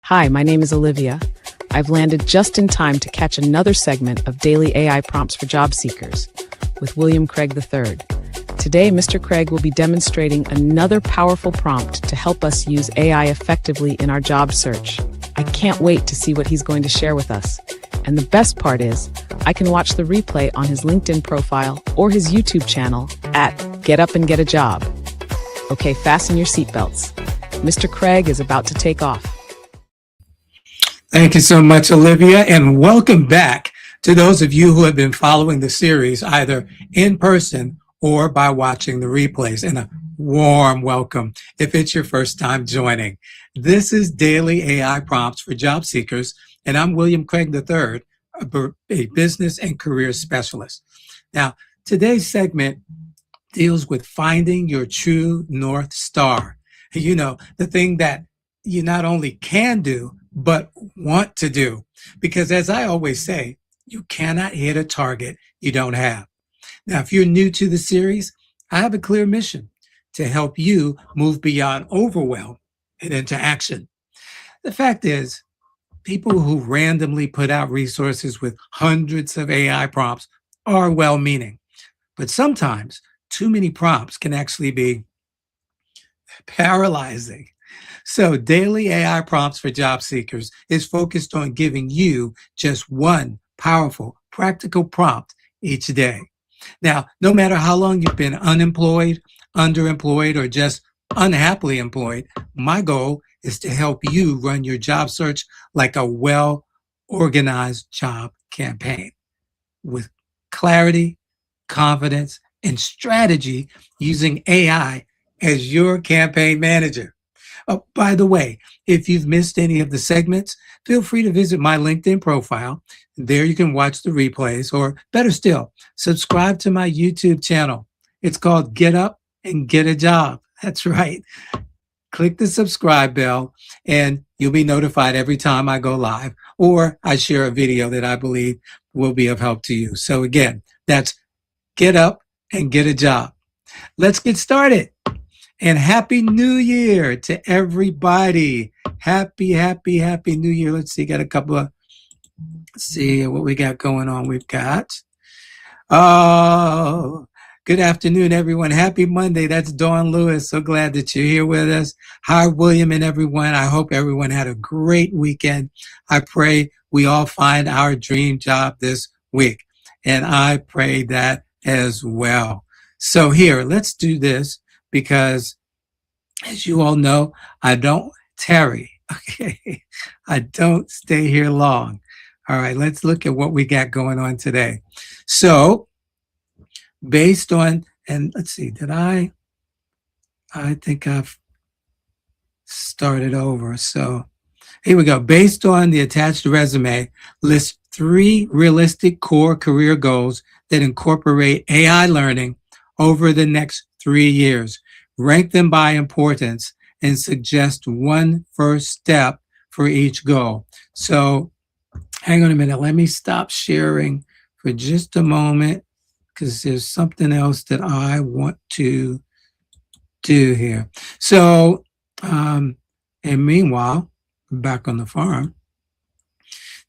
Hi, my name is Olivia. I've landed just in time to catch another segment of Daily AI Prompts for Job Seekers with William Craig III. Today, Mr. Craig will be demonstrating another powerful prompt to help us use AI effectively in our job search. I can't wait to see what he's going to share with us. And the best part is, I can watch the replay on his LinkedIn profile or his YouTube channel at Get Up and Get a Job. Okay, fasten your seatbelts. Mr. Craig is about to take off. Thank you so much, Olivia, and welcome back to those of you who have been following the series either in person or by watching the replays. And a warm welcome if it's your first time joining. This is Daily AI Prompts for Job Seekers, and I'm William Craig III, a business and career specialist. Now, today's segment deals with finding your true North Star. You know, the thing that you not only can do, but want to do. Because as I always say, you cannot hit a target you don't have. Now, if you're new to the series, I have a clear mission to help you move beyond overwhelm and into action. The fact is, people who randomly put out resources with hundreds of AI prompts are well-meaning. But sometimes too many prompts can actually be paralyzing. So Daily AI Prompts for Job Seekers is focused on giving you just one powerful, practical prompt each day. Now, no matter how long you've been unemployed, underemployed, or just unhappily employed, my goal is to help you run your job search like a well-organized job campaign with clarity, confidence, and strategy using AI as your campaign manager. Oh, by the way, if you've missed any of the segments, feel free to visit my LinkedIn profile. There you can watch the replays, or better still, subscribe to my YouTube channel. It's called Get Up and Get a Job. That's right. Click the subscribe bell and you'll be notified every time I go live or I share a video that I believe will be of help to you. So again, that's Get Up and Get a Job. Let's get started. And Happy New Year to everybody. Happy New Year. Let's see, got a couple of, let's see what we got going on. We've got, good afternoon, everyone. Happy Monday. That's Dawn Lewis. So glad that you're here with us. Hi, William and everyone. I hope everyone had a great weekend. I pray we all find our dream job this week. And I pray that as well. So here, let's do this. Because as you all know, I don't tarry, okay? I don't stay here long. All right, let's look at what we got going on today. So based on, and let's see, I think I've started over. So here we go. Based on the attached resume, list 3 realistic core career goals that incorporate AI learning over the next 3 years. Rank them by importance and suggest one first step for each goal. So hang on a minute. Let me stop sharing for just a moment because there's something else that I want to do here. So, and meanwhile, back on the farm,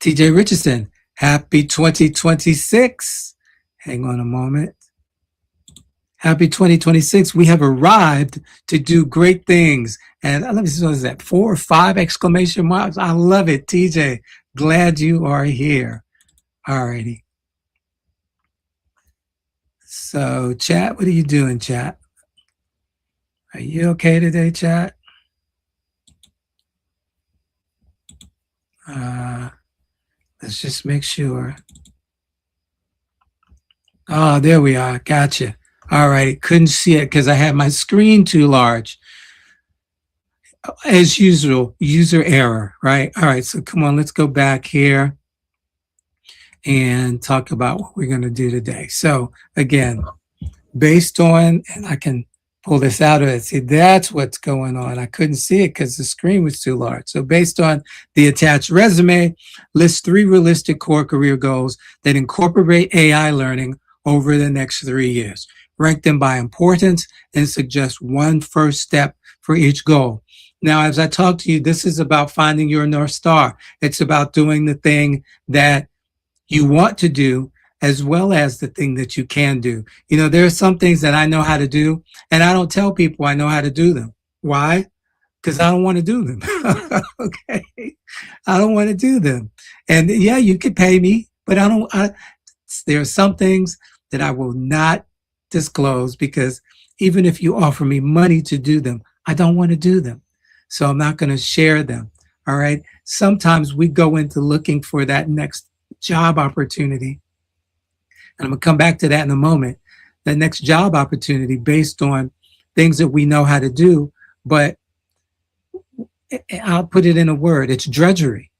TJ Richardson, happy 2026. Hang on a moment. Happy 2026. We have arrived to do great things. And let me see, what is that? 4 or 5 exclamation marks. I love it, TJ. Glad you are here. All righty. So chat, what are you doing, chat? Are you okay today, chat? Let's just make sure. Oh, there we are. Gotcha. All right, couldn't see it because I had my screen too large. As usual, user error, right? All right, so come on, let's go back here and talk about what we're going to do today. So again, based on, and I can pull this out of it, see, that's what's going on. I couldn't see it because the screen was too large. So based on the attached resume, list 3 realistic core career goals that incorporate AI learning over the next 3 years. Rank them by importance and suggest one first step for each goal. Now, as I talk to you, this is about finding your North Star. It's about doing the thing that you want to do as well as the thing that you can do. There are some things that I know how to do, and I don't tell people I know how to do them. Why? Because I don't want to do them. Okay. I don't want to do them. And yeah, you could pay me, but there are some things that I will not disclose because even if you offer me money to do them, I don't want to do them. So I'm not going to share them. All right. Sometimes we go into looking for that next job opportunity. And I'm going to come back to that in a moment. The next job opportunity based on things that we know how to do, but I'll put it in a word. It's drudgery.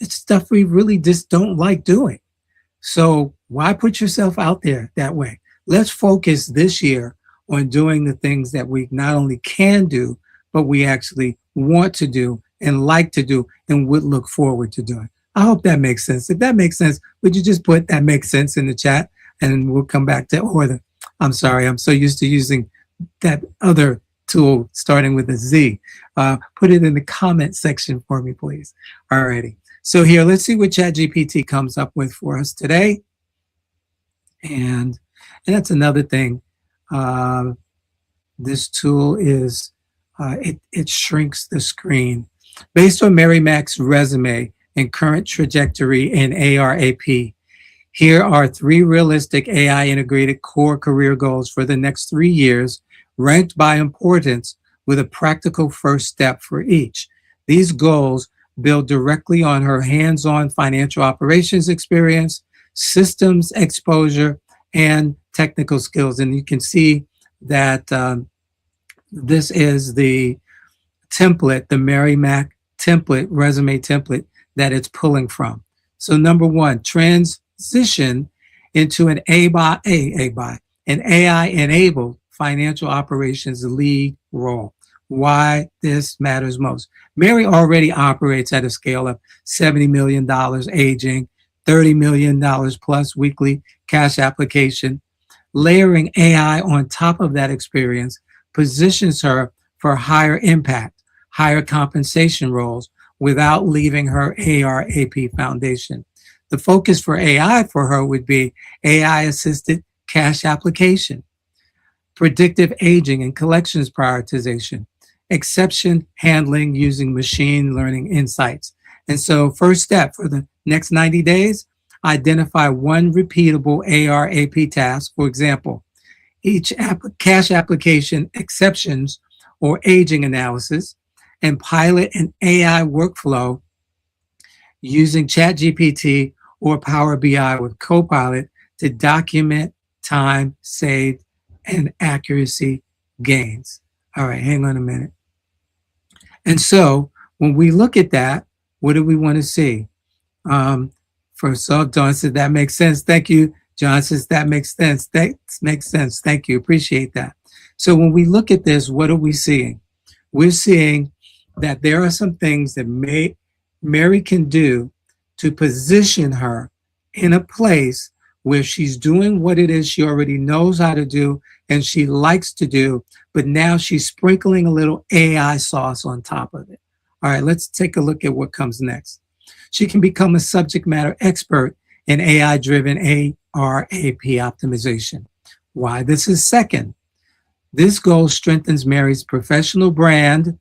It's stuff we really just don't like doing. So why put yourself out there that way? Let's focus this year on doing the things that we not only can do, but we actually want to do and like to do and would look forward to doing. I hope that makes sense. If that makes sense, would you just put that makes sense in the chat and we'll come back to, I'm sorry, I'm so used to using that other tool starting with a Z. Put it in the comment section for me, please. All righty. So here, let's see what ChatGPT comes up with for us today. And that's another thing. This tool is, it shrinks the screen. Based on Mary Mac's resume and current trajectory in ARAP, here are 3 realistic AI integrated core career goals for the next 3 years, ranked by importance with a practical first step for each. These goals build directly on her hands-on financial operations experience, systems exposure, and technical skills. And you can see that this is the template, the Mary Mac template, resume template that it's pulling from. So number 1, transition into an an AI-enabled financial operations lead role. Why this matters most. Mary already operates at a scale of $70 million aging, $30 million plus weekly cash application. Layering AI on top of that experience positions her for higher impact, higher compensation roles without leaving her ARAP foundation. The focus for AI for her would be AI-assisted cash application, predictive aging and collections prioritization, exception handling using machine learning insights. And so first step for the next 90 days, identify one repeatable ARAP task. For example, each cash application exceptions or aging analysis, and pilot an AI workflow using ChatGPT or Power BI with Copilot to document time saved and accuracy gains. All right, hang on a minute. And so when we look at that, what do we want to see? First off, John said, that makes sense. Thank you. John says, that makes sense. That makes sense. Thank you. Appreciate that. So when we look at this, what are we seeing? We're seeing that there are some things that Mary can do to position her in a place where she's doing what it is she already knows how to do and she likes to do, but now she's sprinkling a little AI sauce on top of it. All right, let's take a look at what comes next. She can become a subject matter expert in AI-driven ARAP optimization. Why this is second. This goal strengthens Mary's professional brand.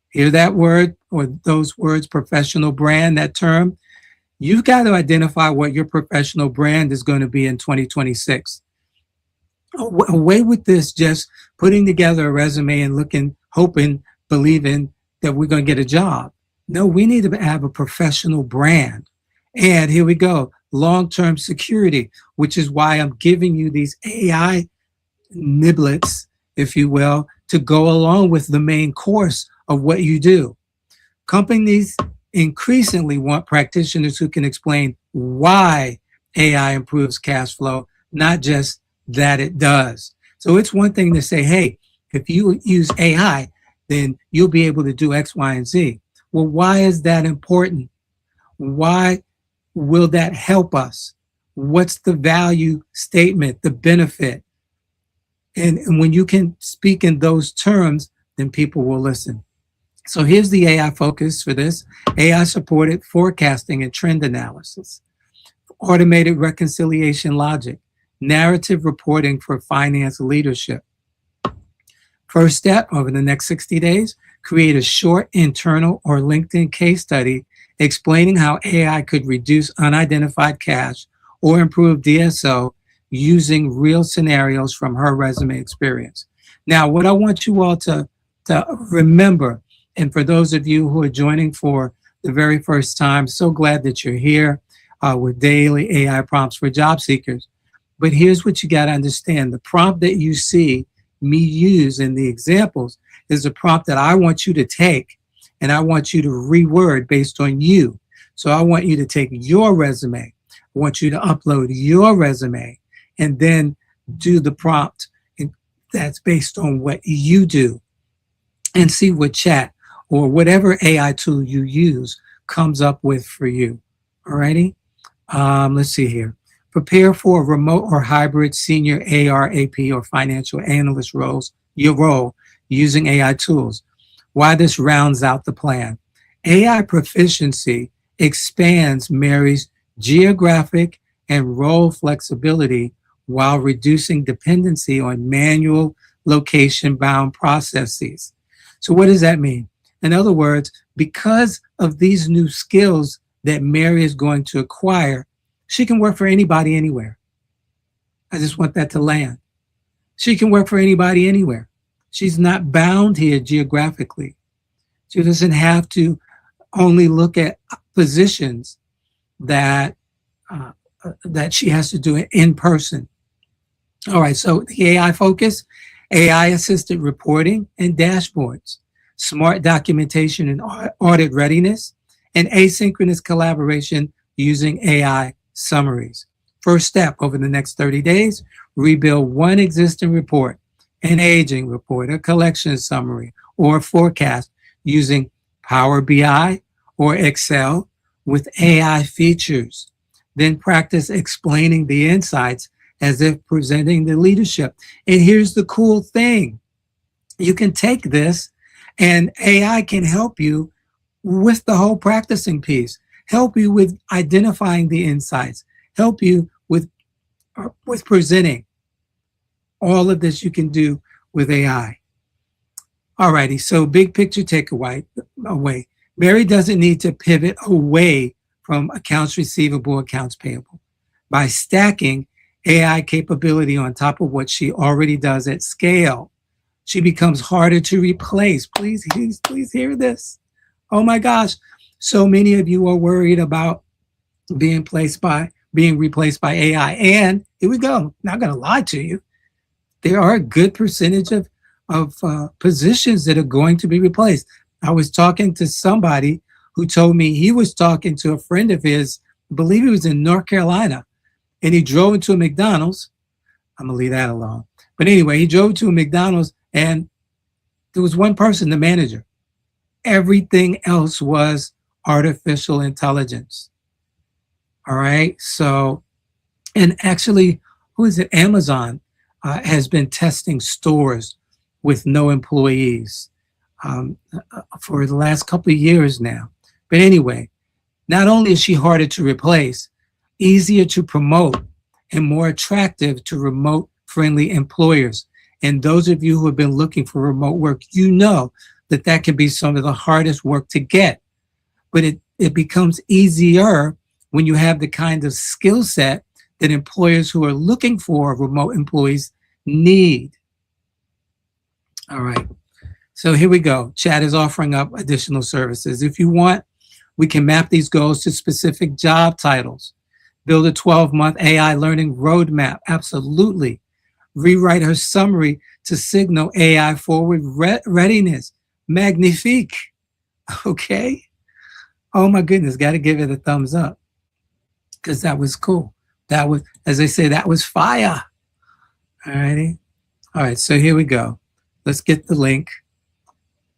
Hear that word or those words, professional brand, that term? You've got to identify what your professional brand is going to be in 2026. Away with this just putting together a resume and looking, hoping, believing that we're going to get a job. No, we need to have a professional brand. And here we go, long-term security, which is why I'm giving you these AI niblets, if you will, to go along with the main course of what you do. Companies increasingly want practitioners who can explain why AI improves cash flow, not just that it does. So it's one thing to say, hey, if you use AI, then you'll be able to do X, Y, and Z. Well, why is that important? Why will that help us? What's the value statement, the benefit? And when you can speak in those terms, then people will listen. So here's the AI focus for this. AI supported forecasting and trend analysis, automated reconciliation logic, narrative reporting for finance leadership. First step, over the next 60 days, create a short internal or LinkedIn case study explaining how AI could reduce unidentified cash or improve DSO using real scenarios from her resume experience. Now, what I want you all to remember, and for those of you who are joining for the very first time, so glad that you're here with daily AI prompts for job seekers. But here's what you got to understand. The prompt that you see me use in the examples is a prompt that I want you to take and I want you to reword based on you. So I want you to take your resume. I want you to upload your resume and then do the prompt that's based on what you do and see what chat or whatever AI tool you use comes up with for you. Alrighty? Let's see here. Prepare for a remote or hybrid senior AR, AP, or financial analyst your role using AI tools. Why this rounds out the plan. AI proficiency expands Mary's geographic and role flexibility while reducing dependency on manual location-bound processes. So what does that mean? In other words, because of these new skills that Mary is going to acquire, she can work for anybody anywhere. I just want that to land. She can work for anybody anywhere. She's not bound here geographically. She doesn't have to only look at positions that she has to do it in person. All right, so the AI focus, AI assisted reporting and dashboards, smart documentation and audit readiness, and asynchronous collaboration using AI summaries. First step, over the next 30 days, rebuild one existing report, an aging report, a collection summary, or a forecast using Power BI or Excel with AI features. Then practice explaining the insights as if presenting the leadership. And here's the cool thing. You can take this and AI can help you with the whole practicing piece, help you with identifying the insights, help you with presenting. All of this you can do with AI. Alrighty, so big picture takeaway. Mary doesn't need to pivot away from accounts receivable, accounts payable. By stacking AI capability on top of what she already does at scale, she becomes harder to replace. Please hear this. Oh my gosh, so many of you are worried about being replaced by AI. And here we go. Not going to lie to you. There are a good percentage of positions that are going to be replaced. I was talking to somebody who told me he was talking to a friend of his, I believe he was in North Carolina, and he drove into a McDonald's. I'm going to leave that alone. But anyway, he drove to a McDonald's and there was one person, the manager. Everything else was artificial intelligence. All right. So, and actually, who is it? Amazon has been testing stores with no employees for the last couple of years now. But anyway, not only is she harder to replace, easier to promote, and more attractive to remote-friendly employers. And those of you who have been looking for remote work, you know that that can be some of the hardest work to get. But it becomes easier when you have the kind of skill set that employers who are looking for remote employees need. All right. So here we go. Chat is offering up additional services. If you want, we can map these goals to specific job titles. Build a 12-month AI learning roadmap. Absolutely. Rewrite her summary to signal AI forward readiness. Magnifique. Okay. Oh my goodness. Got to give it a thumbs up because that was cool. That was, as I say, that was fire. All righty. All right. So here we go. Let's get the link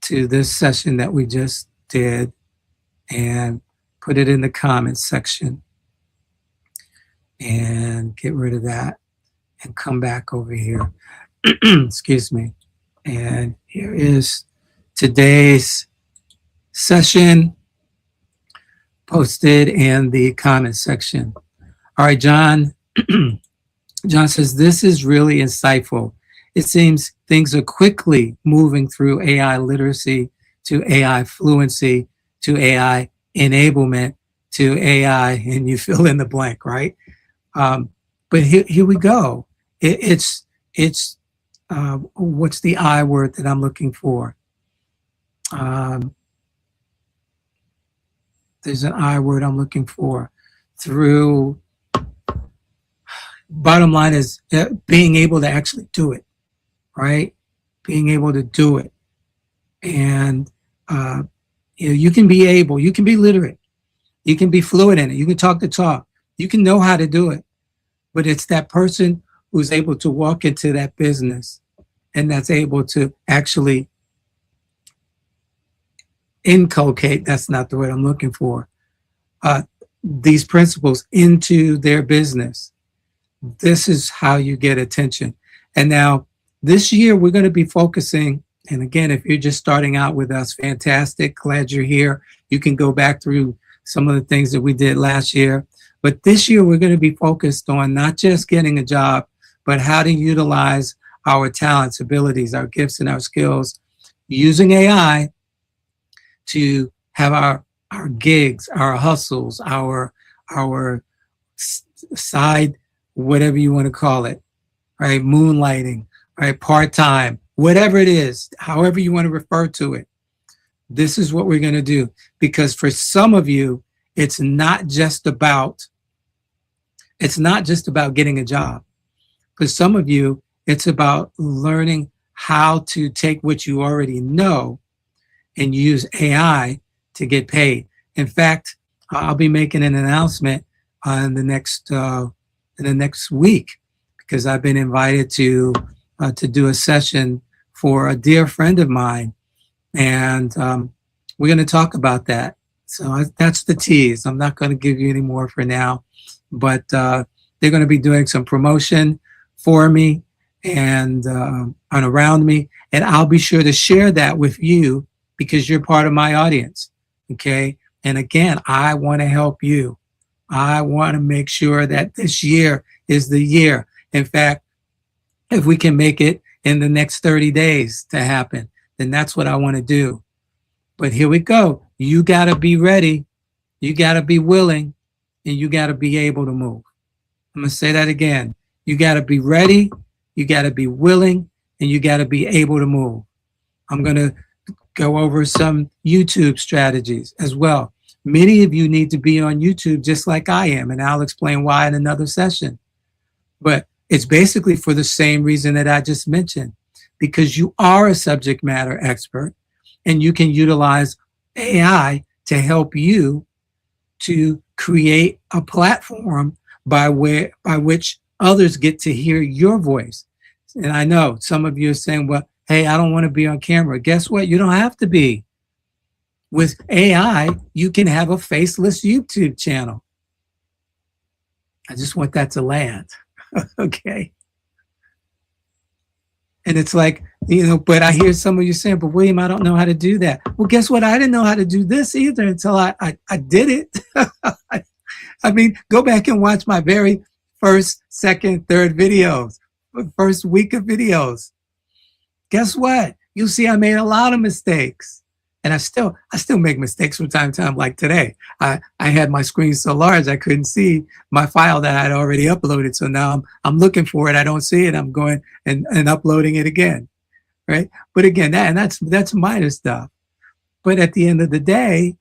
to this session that we just did and put it in the comments section and get rid of that and come back over here. Excuse me. And here is today's session posted in the comment section. All right, John. John says, this is really insightful. It seems things are quickly moving through AI literacy to AI fluency to AI enablement to AI, and you fill in the blank, right? But here we go. It's what's the I word that I'm looking for? There's an I word I'm looking for. Through, bottom line is being able to actually do it, right? Being able to do it. And you can be literate, you can be fluent in it, you can talk the talk, you can know how to do it. But it's that person who's able to walk into that business and that's able to actually inculcate, that's not the word I'm looking for, these principles into their business. This is how you get attention. And now this year we're going to be focusing, and again, if you're just starting out with us, fantastic, glad you're here. You can go back through some of the things that we did last year. But this year we're going to be focused on not just getting a job, but how to utilize our talents, abilities, our gifts, and our skills using AI to have our gigs, our hustles, our side, whatever you want to call it, right? Moonlighting, right? Part-time, whatever it is, however you want to refer to it. This is what we're going to do. Because for some of you, it's not just about getting a job. For some of you, it's about learning how to take what you already know and use AI to get paid. In fact, I'll be making an announcement in the next week, because I've been invited to do a session for a dear friend of mine, and we're going to talk about that. So that's the tease. I'm not going to give you any more for now, but they're going to be doing some promotion for me and around me, and I'll be sure to share that with you because you're part of my audience. Okay. And again, I want to help you. I want to make sure that this year is the year. In fact, if we can make it in the next 30 days to happen, then that's what I want to do. But here we go. You got to be ready. You got to be willing, and you got to be able to move. I'm going to say that again. You got to be ready. You got to be willing, and you got to be able to move. I'm going to go over some YouTube strategies as well. Many of you need to be on YouTube just like I am, and I'll explain why in another session. But it's basically for the same reason that I just mentioned, because you are a subject matter expert and you can utilize AI to help you to create a platform by which others get to hear your voice. And I know some of you are saying, well, hey, I don't want to be on camera. Guess what? You don't have to be. With AI, you can have a faceless YouTube channel. I just want that to land. Okay. And it's like, but I hear some of you saying, but William, I don't know how to do that. Well, guess what? I didn't know how to do this either until I did it. I mean, go back and watch my very first, second, third videos, first week of videos. Guess what? You'll see I made a lot of mistakes. And I still make mistakes from time to time, like today. I had my screen so large I couldn't see my file that I'd already uploaded. So now I'm looking for it. I don't see it. I'm going and uploading it again, right? But again, that's minor stuff. But at the end of the day,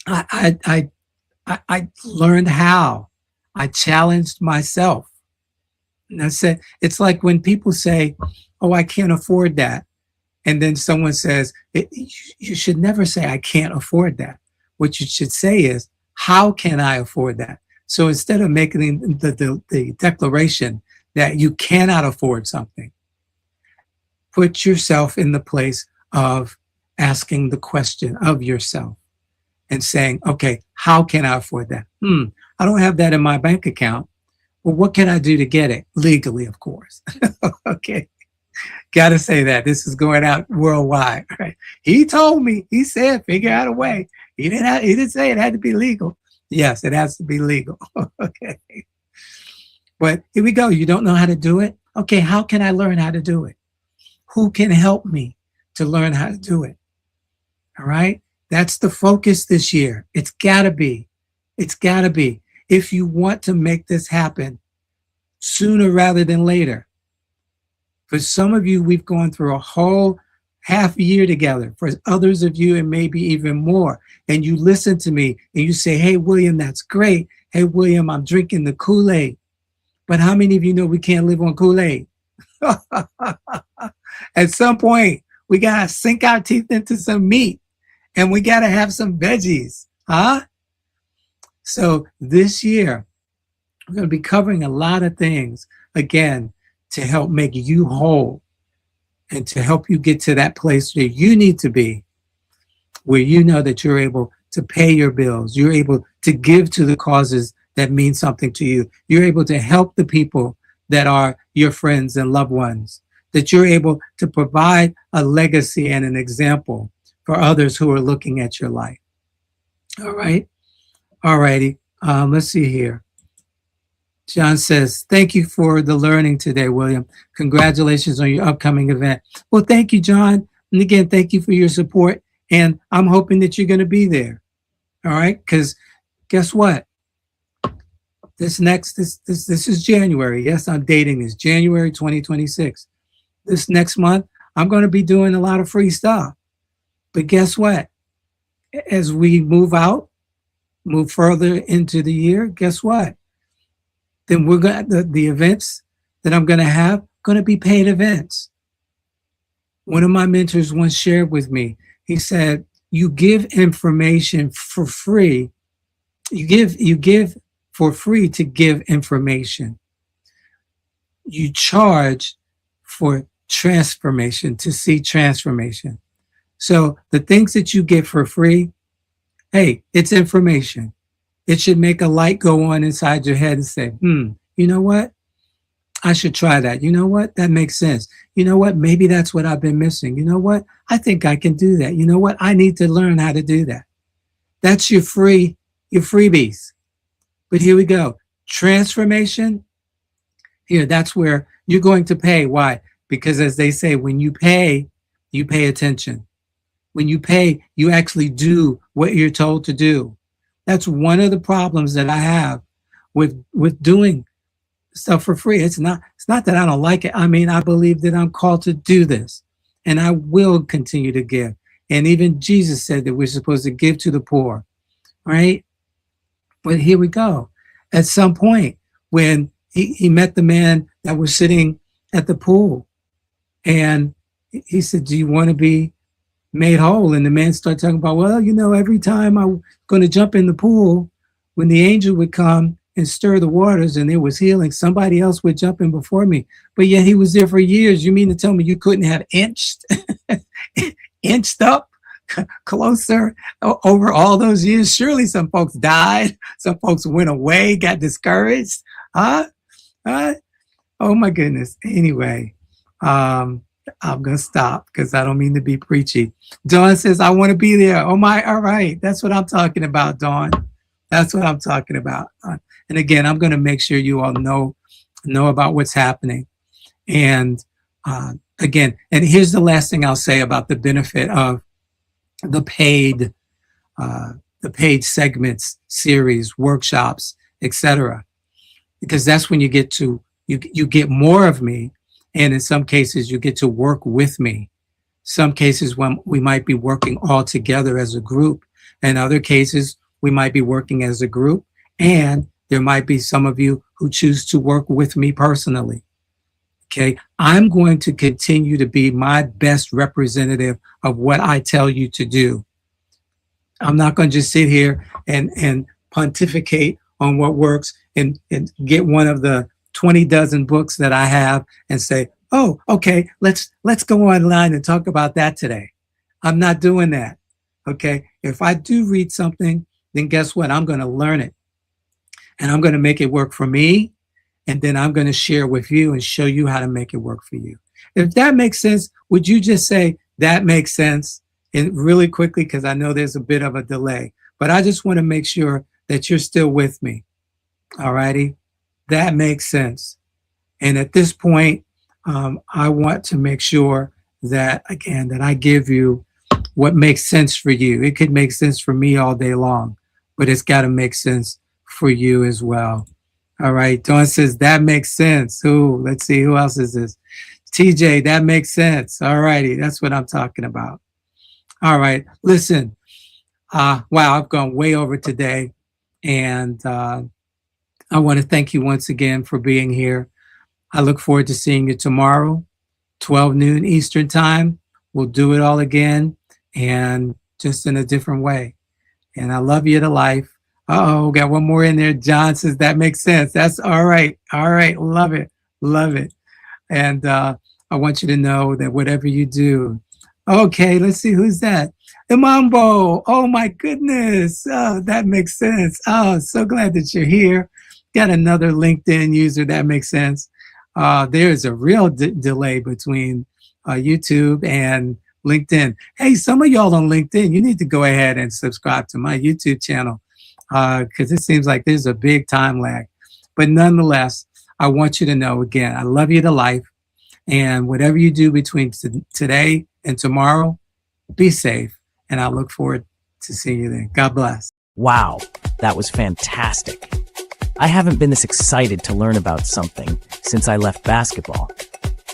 I learned how. I challenged myself. And I said, it's like when people say, "Oh, I can't afford that." And then someone says, you should never say, I can't afford that. What you should say is, how can I afford that? So instead of making the declaration that you cannot afford something, put yourself in the place of asking the question of yourself and saying, okay, how can I afford that? I don't have that in my bank account. Well, what can I do to get it? Legally, of course. Okay. Got to say that. This is going out worldwide. Right? He told me, he said, figure out a way. He didn't say it had to be legal. Yes, it has to be legal. Okay. But here we go. You don't know how to do it? Okay, how can I learn how to do it? Who can help me to learn how to do it? All right? That's the focus this year. It's got to be. It's got to be. If you want to make this happen sooner rather than later. For some of you, we've gone through a whole half year together. For others of you, it may be even more. And you listen to me and you say, hey, William, that's great. Hey, William, I'm drinking the Kool-Aid. But how many of you know we can't live on Kool-Aid? At some point, we got to sink our teeth into some meat and we got to have some veggies. Huh? So this year, we're going to be covering a lot of things, again, to help make you whole and to help you get to that place where you need to be, where you know that you're able to pay your bills, you're able to give to the causes that mean something to you, you're able to help the people that are your friends and loved ones, that you're able to provide a legacy and an example for others who are looking at your life. All right? All righty. Let's see here. John says, thank you for the learning today, William. Congratulations on your upcoming event. Well, thank you, John. And again, thank you for your support. And I'm hoping that you're going to be there. All right? Because guess what? This is January. Yes, I'm dating this. January 2026. This next month, I'm going to be doing a lot of free stuff. But guess what? As we move further into the year, guess what? Then we're going the events that I'm going to have going to be paid events. One of my mentors once shared with me, he said, you give information for free. You give for free to give information. You charge for transformation, to see transformation. So the things that you get for free, hey, it's information. It should make a light go on inside your head and say, you know what? I should try that. You know what? That makes sense. You know what? Maybe that's what I've been missing. You know what? I think I can do that. You know what? I need to learn how to do that. That's your freebies. But here we go. Transformation. Here, that's where you're going to pay. Why? Because as they say, when you pay attention. When you pay, you actually do what you're told to do. That's one of the problems that I have with doing stuff for free. It's not that I don't like it. I mean, I believe that I'm called to do this and I will continue to give. And even Jesus said that we're supposed to give to the poor, right? But here we go. At some point when he met the man that was sitting at the pool and he said, do you want to be made whole? And the man started talking about, well, you know, every time I'm going to jump in the pool, when the angel would come and stir the waters and there was healing, somebody else would jump in before me. But yet he was there for years. You mean to tell me you couldn't have inched up closer over all those years? Surely some folks died. Some folks went away, got discouraged. Huh? Oh my goodness. Anyway, I'm going to stop because I don't mean to be preachy. Dawn says, I want to be there. Oh my, all right. That's what I'm talking about, Dawn. That's what I'm talking about. And again, I'm going to make sure you all know about what's happening. And again, and here's the last thing I'll say about the benefit of the paid segments, series, workshops, etc. Because that's when you get more of me. And in some cases, you get to work with me. Some cases when we might be working all together as a group. In other cases, we might be working as a group. And there might be some of you who choose to work with me personally. Okay, I'm going to continue to be my best representative of what I tell you to do. I'm not going to just sit here and pontificate on what works and get one of the 20 dozen books that I have and say, oh, okay, let's go online and talk about that today. I'm not doing that. Okay, if I do read something, then guess what? I'm going to learn it and I'm going to make it work for me. And then I'm going to share with you and show you how to make it work for you. If that makes sense, would you just say that makes sense and really quickly, because I know there's a bit of a delay, but I just want to make sure that you're still with me. All righty. That makes sense. And at this point, I want to make sure that, again, that I give you what makes sense for you. It could make sense for me all day long, but it's got to make sense for you as well. All right. Dawn says, that makes sense. Who? Let's see. Who else is this? TJ, that makes sense. All righty. That's what I'm talking about. All right. Listen. Wow, I've gone way over today. And I want to thank you once again for being here. I look forward to seeing you tomorrow, 12 noon Eastern time. We'll do it all again and just in a different way. And I love you to life. Uh-oh, got one more in there. John says, that makes sense. That's all right. All right. Love it. Love it. And I want you to know that whatever you do. Okay, let's see. Who's that? Imambo. Oh, my goodness. Oh, that makes sense. Oh, so glad that you're here. Got another LinkedIn user. That makes sense. There's a real delay between YouTube and LinkedIn. Hey, some of y'all on LinkedIn, you need to go ahead and subscribe to my YouTube channel because it seems like there's a big time lag. But nonetheless, I want you to know, again, I love you to life. And whatever you do between today and tomorrow, be safe. And I look forward to seeing you then. God bless. Wow, that was fantastic. I haven't been this excited to learn about something since I left basketball.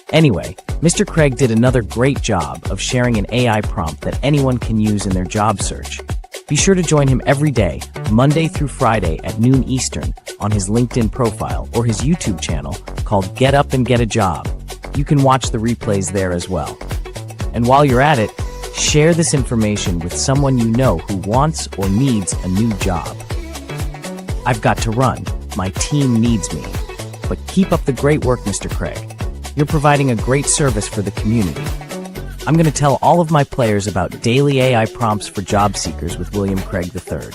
Anyway, Mr. Craig did another great job of sharing an AI prompt that anyone can use in their job search. Be sure to join him every day, Monday through Friday at noon Eastern, on his LinkedIn profile or his YouTube channel called Get Up and Get a Job. You can watch the replays there as well. And while you're at it, share this information with someone you know who wants or needs a new job. I've got to run. My team needs me. But keep up the great work, Mr. Craig. You're providing a great service for the community. I'm going to tell all of my players about daily AI prompts for job seekers with William Craig III.